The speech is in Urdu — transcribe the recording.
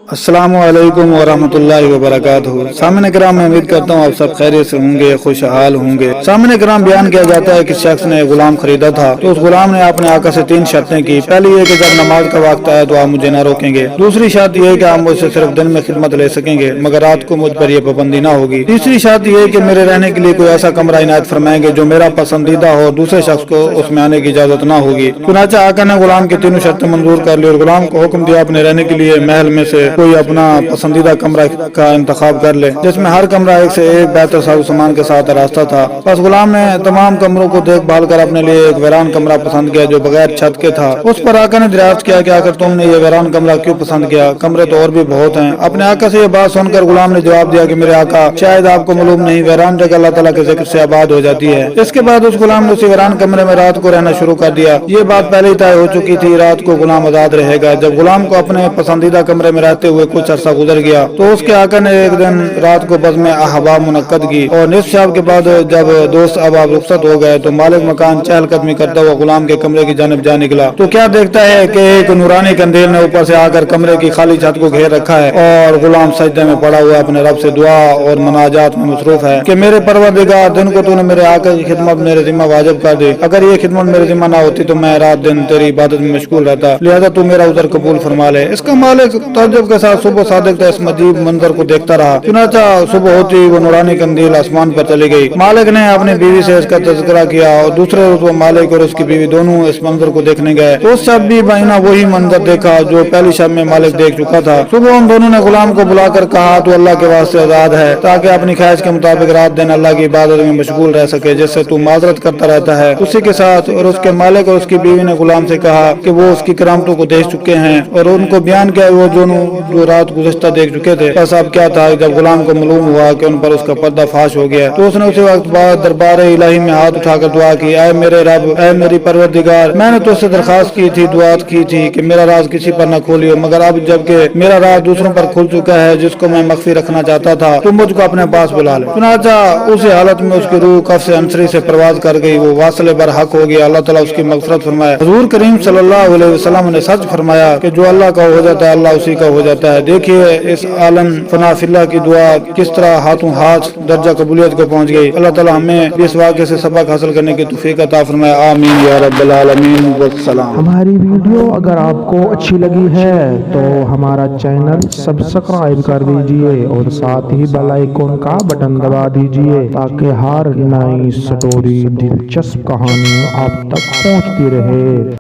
السلام علیکم ورحمۃ اللہ وبرکاتہ۔ سامعین کرام، میں امید کرتا ہوں آپ سب خیریت سے ہوں گے، خوشحال ہوں گے۔ سامعین کرام، بیان کیا جاتا ہے کہ شخص نے غلام خریدا تھا تو اس غلام نے اپنے آقا سے 3 شرطیں کی۔ پہلی یہ کہ جب نماز کا وقت آئے تو آپ مجھے نہ روکیں گے۔ دوسری شرط یہ کہ آپ مجھ سے صرف دن میں خدمت لے سکیں گے مگر رات کو مجھ پر یہ پابندی نہ ہوگی۔ تیسری شرط یہ کہ میرے رہنے کے لیے کوئی ایسا کمرہ عنایت فرمائیں گے جو میرا پسندیدہ ہو، دوسرے شخص کو اس میں آنے کی اجازت نہ ہوگی۔ چنانچہ آقا نے غلام کی تینوں شرطیں منظور کر لی اور غلام کو حکم دیا اپنے رہنے کے لیے محل میں سے کوئی اپنا پسندیدہ کمرہ کا انتخاب کر لے، جس میں ہر کمرہ ایک سے ایک بہتر ساز و سامان کے ساتھ آراستہ تھا۔ بس غلام نے تمام کمروں کو دیکھ بھال کر اپنے لیے ایک ویران کمرہ پسند کیا جو بغیر چھت کے تھا۔ اس پر آقا نے دریافت کیا کہ آخر تم نے یہ ویران کمرہ کیوں پسند کیا؟ کمرے تو اور بھی بہت ہیں۔ اپنے آقا سے یہ بات سن کر غلام نے جواب دیا کہ میرے آقا، شاید آپ کو معلوم نہیں، ویران جگہ اللہ تعالیٰ کے ذکر سے آباد ہو جاتی ہے۔ اس کے بعد اس غلام نے اسی ویران کمرے میں رات کو رہنا شروع کر دیا۔ یہ بات پہلے ہی طے ہو چکی تھی، رات کو غلام آزاد رہے گا۔ جب غلام کو اپنے پسندیدہ کمرے میں رہتے ہوئے کچھ عرصہ گزر گیا تو اس کے آقا نے ایک دن رات کو بزم احباب منعقد کی اور نصف شب کے بعد جب دوست احباب رخصت ہو گئے تو مالک مکان چہل قدمی کرتا ہوا غلام کے کمرے کی جانب جا نکلا تو کیا دیکھتا ہے کہ ایک نورانی قندیل نے اوپر سے آ کر کمرے کی خالی چھت کو گھیر رکھا ہے اور غلام سجدے میں پڑا ہوا اپنے رب سے دعا اور مناجات میں مصروف ہے کہ میرے پروردگار، دن کو تو نے میرے آقا کی خدمت میرے ذمہ واجب کر دی، اگر یہ خدمت میرے ذمہ نہ ہوتی تو میں رات دن تیری عبادت میں مشغول رہتا، لہذا تو میرا عذر قبول فرما لے۔ اس کا مالک تعجب کے ساتھ صبح صادق اس مجیب منظر کو دیکھتا رہا۔ چنانچہ صبح ہوتی وہ نورانی قندیل آسمان پر چلی گئی۔ مالک نے اپنی بیوی سے اس کا تذکرہ کیا اور دوسرے روز وہ مالک اور اس کی بیوی دونوں اس منظر کو دیکھنے گئے۔ اس شب بھی بہینہ وہی منظر دیکھا جو پہلی شب میں مالک دیکھ چکا تھا۔ صبح ان دونوں نے غلام کو بلا کر کہا تو اللہ کے واسطے آزاد ہے تاکہ اپنی خواہش کے مطابق رات دن اللہ کی عبادت میں مشغول رہ سکے جس سے تو معذرت کرتا رہتا ہے اسی کے ساتھ۔ اور اس کے مالک اور اس کی بیوی نے غلام سے کہا کہ وہ اس کی کرامتوں کو دیکھ چکے ہیں اور ان کو بیان کیا وہ دونوں جو رات گزشتہ دیکھ چکے تھے۔ بس اب کیا تھا، جب غلام کو معلوم ہوا کہ ان پر اس کا پردہ فاش ہو گیا تو اس نے اسی وقت بعد دربار الہی میں ہاتھ اٹھا کر دعا کی، اے میرے رب، اے میری پروردگار، میں نے تو اس سے درخواست کی تھی، دعا کی تھی کہ میرا راز کسی پر نہ کھولیو، مگر اب جب کہ میرا راز دوسروں پر کھل چکا ہے جس کو میں مخفی رکھنا چاہتا تھا تو مجھ کو اپنے پاس بلا لے۔ چنانچہ اسی حالت میں اس کی روح کف سے انصری سے پرواز کر گئی، وہ واصل برحق ہو گیا، اللہ تعالیٰ اس کی مغفرت فرمائے۔ حضور کریم صلی اللہ علیہ وسلم نے سچ فرمایا کہ جو اللہ کا ہو جاتا ہے اللہ اسی کا ہو جاتا ہے۔ دیکھیے اس عالم فنا فی اللہ کی دعا کس طرح ہاتھوں ہاتھ درجہ قبولیت کو پہنچ گئی۔ اللہ تعالیٰ ہمیں اس واقعے سے سبق حاصل کرنے کی توفیق عطا فرمائے، آمین یا رب العالمین والسلام۔ ہماری ویڈیو اگر آپ کو اچھی لگی ہے تو ہمارا چینل سبسکرائب کر دیجئے اور ساتھ ہی بیل آئیکن کا بٹن دبا دیجئے تاکہ ہر نئی سٹوری، دلچسپ کہانی آپ تک پہنچتی رہے۔